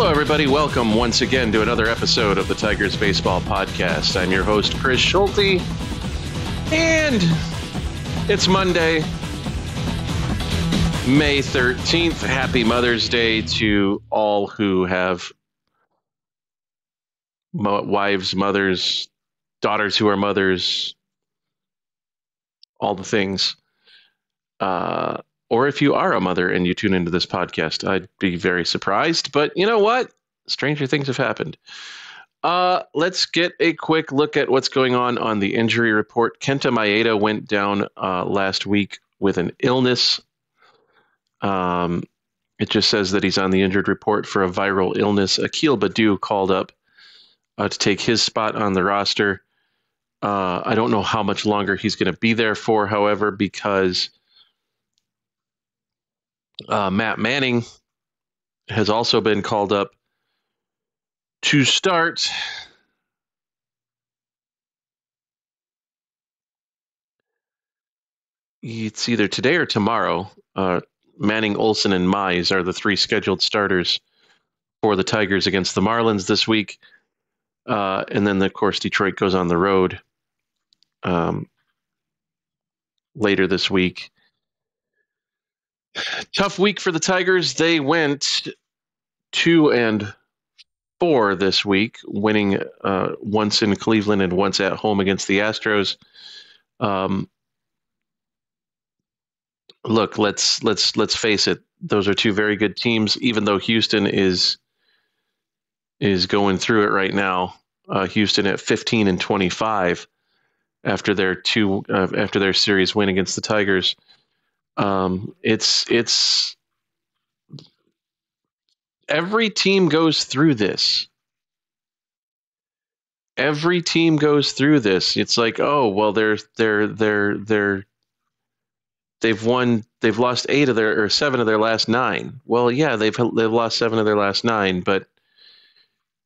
Hello, everybody. Welcome once again to another episode of the Tigers Baseball Podcast. I'm your host, Chris Schulte, and it's Monday, May 13th. Happy Mother's Day to all who have wives, mothers, daughters who are mothers, all the things. Or if you are a mother and you tune into this podcast, I'd be very surprised. But you know what? Stranger things have happened. Let's get a quick look at what's going on the injury report. Kenta Maeda went down last week with an illness. It just says that he's on the injured report for a viral illness. Akil Baddoo called up to take his spot on the roster. I don't know how much longer he's going to be there for, however, because Matt Manning has also been called up to start. It's either today or tomorrow. Manning, Olsen, and Mize are the three scheduled starters for the Tigers against the Marlins this week. And then, of course, Detroit goes on the road later this week. Tough week for the Tigers. They went 2-4 this week, winning once in Cleveland and once at home against the Astros. Look, let's face it. Those are two very good teams. Even though Houston is going through it right now, Houston at 15-25 after their series win against the Tigers. It's every team goes through this. Every team goes through this. It's like, oh well, they've lost 7 of their last 9. Well, yeah, they've lost 7 of their last 9, but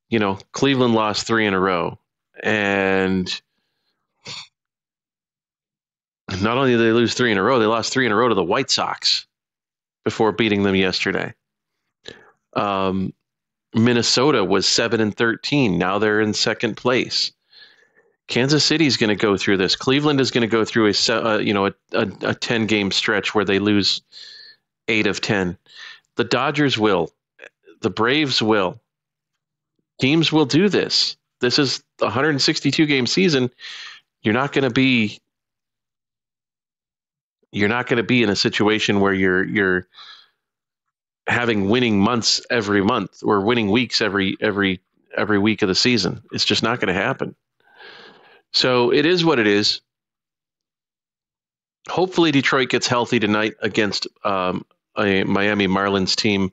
you know, Cleveland lost 3 in a row, and not only did they lose 3 in a row, they lost 3 in a row to the White Sox before beating them yesterday. Minnesota was 7-13. Now they're in second place. Kansas City is going to go through this. Cleveland is going to go through a 10-game stretch where they lose 8 of 10. The Dodgers will. The Braves will. Teams will do this. This is a 162-game season. You're not going to be in a situation where you're having winning months every month or winning weeks every week of the season. It's just not going to happen. So it is what it is. Hopefully Detroit gets healthy tonight against a Miami Marlins team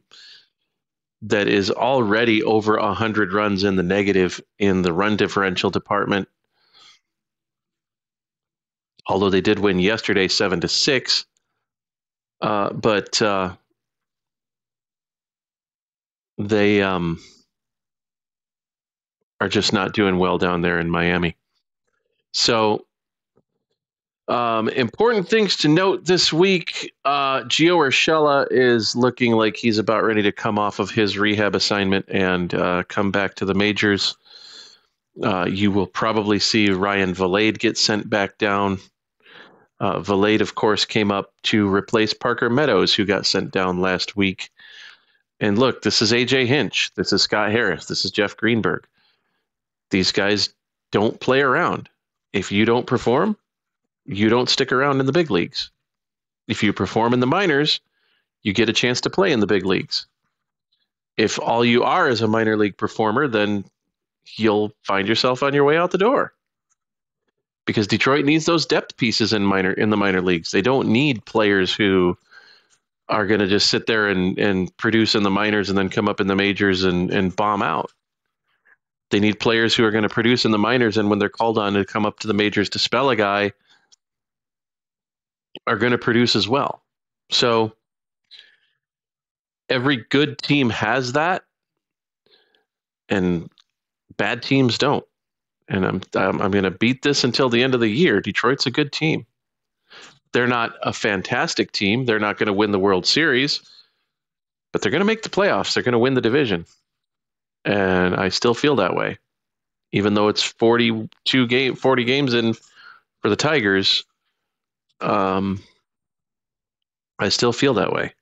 that is already over 100 runs in the negative in the run differential department. Although they did win yesterday 7-6. But they are just not doing well down there in Miami. So important things to note this week. Gio Urshela is looking like he's about ready to come off of his rehab assignment and come back to the majors. You will probably see Ryan Vilade get sent back down. Vilade, of course, came up to replace Parker Meadows, who got sent down last week. And look, this is A.J. Hinch. This is Scott Harris. This is Jeff Greenberg. These guys don't play around. If you don't perform, you don't stick around in the big leagues. If you perform in the minors, you get a chance to play in the big leagues. If all you are is a minor league performer, then you'll find yourself on your way out the door. Because Detroit needs those depth pieces in the minor leagues. They don't need players who are going to just sit there and produce in the minors and then come up in the majors and bomb out. They need players who are going to produce in the minors, and when they're called on to come up to the majors to spell a guy, are going to produce as well. So every good team has that, and bad teams don't. And I'm going to beat this until the end of the year. Detroit's a good team. They're not a fantastic team. They're not going to win the World Series, but they're going to make the playoffs. They're going to win the division. And I still feel that way. Even though it's 40 games in for the Tigers, I still feel that way.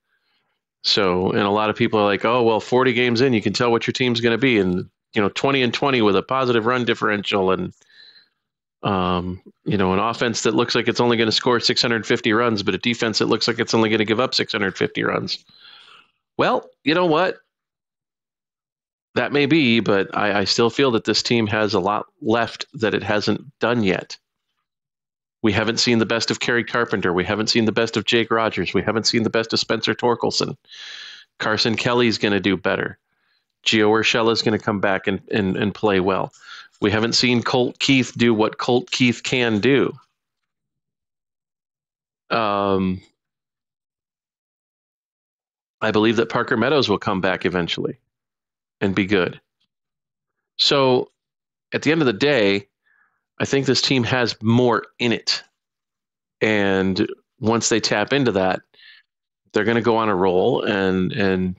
So, and a lot of people are like, "Oh, well, 40 games in, you can tell what your team's going to be." And 20-20 with a positive run differential, and an offense that looks like it's only going to score 650 runs, but a defense that looks like it's only going to give up 650 runs. Well, you know what? That may be, but I still feel that this team has a lot left that it hasn't done yet. We haven't seen the best of Kerry Carpenter. We haven't seen the best of Jake Rogers. We haven't seen the best of Spencer Torkelson. Carson Kelly's going to do better. Gio Urshela is going to come back and play well. We haven't seen Colt Keith do what Colt Keith can do. I believe that Parker Meadows will come back eventually and be good. So at the end of the day, I think this team has more in it. And once they tap into that, they're going to go on a roll, and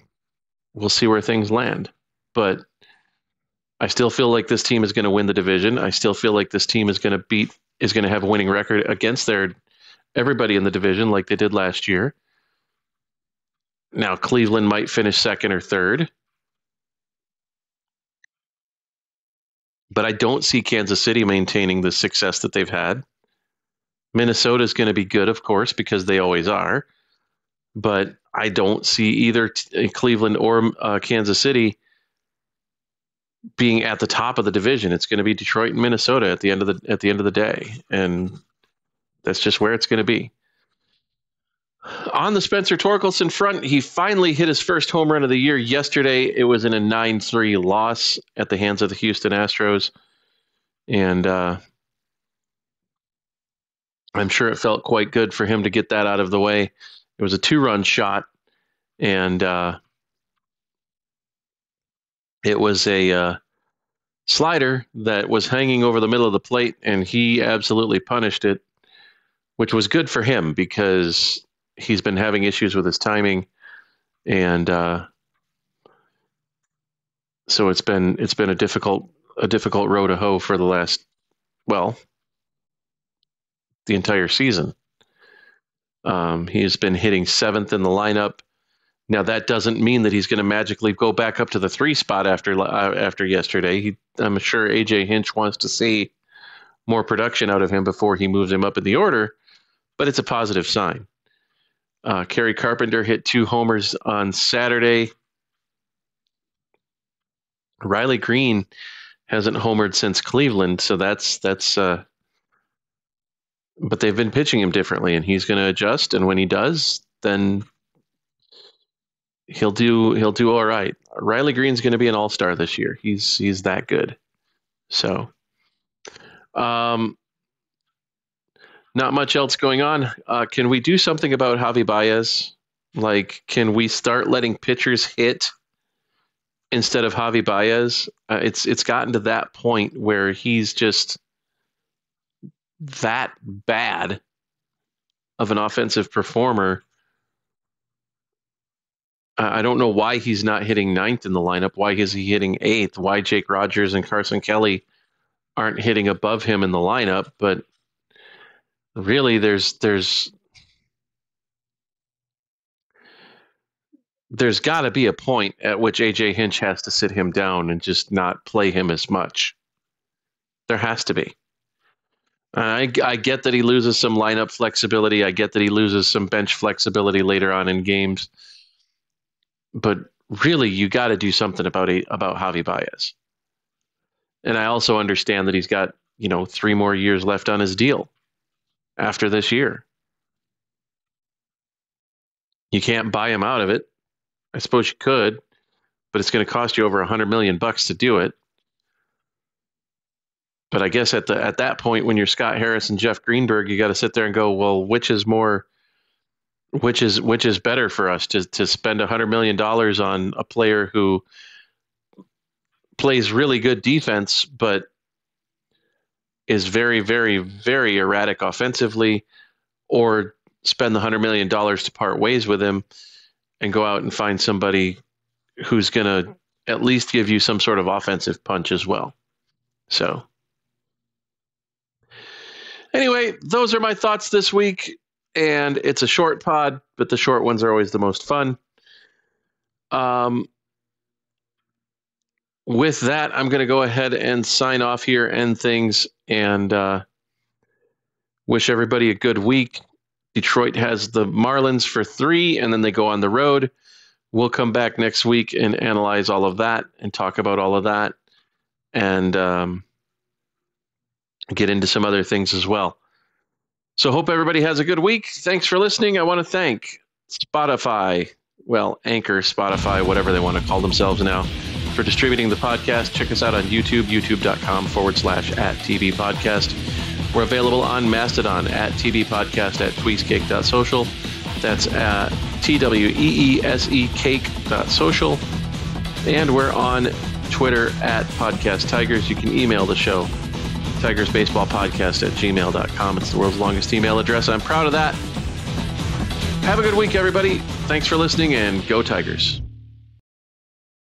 we'll see where things land. But I still feel like this team is going to win the division. I still feel like this team is going to have a winning record against everybody in the division like they did last year. Now, Cleveland might finish second or third, but I don't see Kansas City maintaining the success that they've had. Minnesota is going to be good, of course, because they always are. But I don't see either Cleveland or Kansas City being at the top of the division. It's going to be Detroit and Minnesota at the end of the day, and that's just where it's going to be. On the Spencer Torkelson front, he finally hit his first home run of the year yesterday. It was in a 9-3 loss at the hands of the Houston Astros, and I'm sure it felt quite good for him to get that out of the way. It was a 2-run shot, and it was a slider that was hanging over the middle of the plate, and he absolutely punished it, which was good for him because he's been having issues with his timing, and so it's been a difficult row to hoe for the entire season. He's been hitting 7th in the lineup. Now that doesn't mean that he's going to magically go back up to the 3 spot after yesterday. I'm sure AJ Hinch wants to see more production out of him before he moves him up in the order, but it's a positive sign. Kerry Carpenter hit 2 homers on Saturday. Riley Green hasn't homered since Cleveland, so that's but they've been pitching him differently, and he's going to adjust, and when he does, then he'll do all right. Riley Green's going to be an all-star this year. He's that good. So not much else going on. Can we do something about Javi Baez? Like, can we start letting pitchers hit instead of Javi Baez? It's gotten to that point where he's just that bad of an offensive performer. I don't know why he's not hitting 9th in the lineup. Why is he hitting 8th? Why Jake Rogers and Carson Kelly aren't hitting above him in the lineup? But really, there's got to be a point at which AJ Hinch has to sit him down and just not play him as much. There has to be. I get that he loses some lineup flexibility. I get that he loses some bench flexibility later on in games. But really, you got to do something about Javi Baez. And I also understand that he's got 3 more years left on his deal after this year. You can't buy him out of it. I suppose you could, but it's going to cost you over $100 million to do it. But I guess at that point, when you're Scott Harris and Jeff Greenberg, you got to sit there and go, well, which is better for us to spend $100 million on a player who plays really good defense, but is very, very, very erratic offensively, or spend the $100 million to part ways with him and go out and find somebody who's going to at least give you some sort of offensive punch as well. So anyway, those are my thoughts this week. And it's a short pod, but the short ones are always the most fun. With that, I'm going to go ahead and sign off here, end things, and wish everybody a good week. Detroit has the Marlins for 3, and then they go on the road. We'll come back next week and analyze all of that and talk about all of that and get into some other things as well. So hope everybody has a good week. Thanks for listening. I want to thank Spotify, Anchor, Spotify, whatever they want to call themselves now, for distributing the podcast. Check us out on YouTube, youtube.com/@TB Podcast. We're available on Mastodon @TB Podcast, @tweezcake.social. That's at TWEESE cake.social. And we're on Twitter @Podcast Tigers. You can email the show, tigersbaseballpodcast@gmail.com. It's the world's longest email address. I'm proud of that. Have a good week, everybody. Thanks for listening, and go Tigers.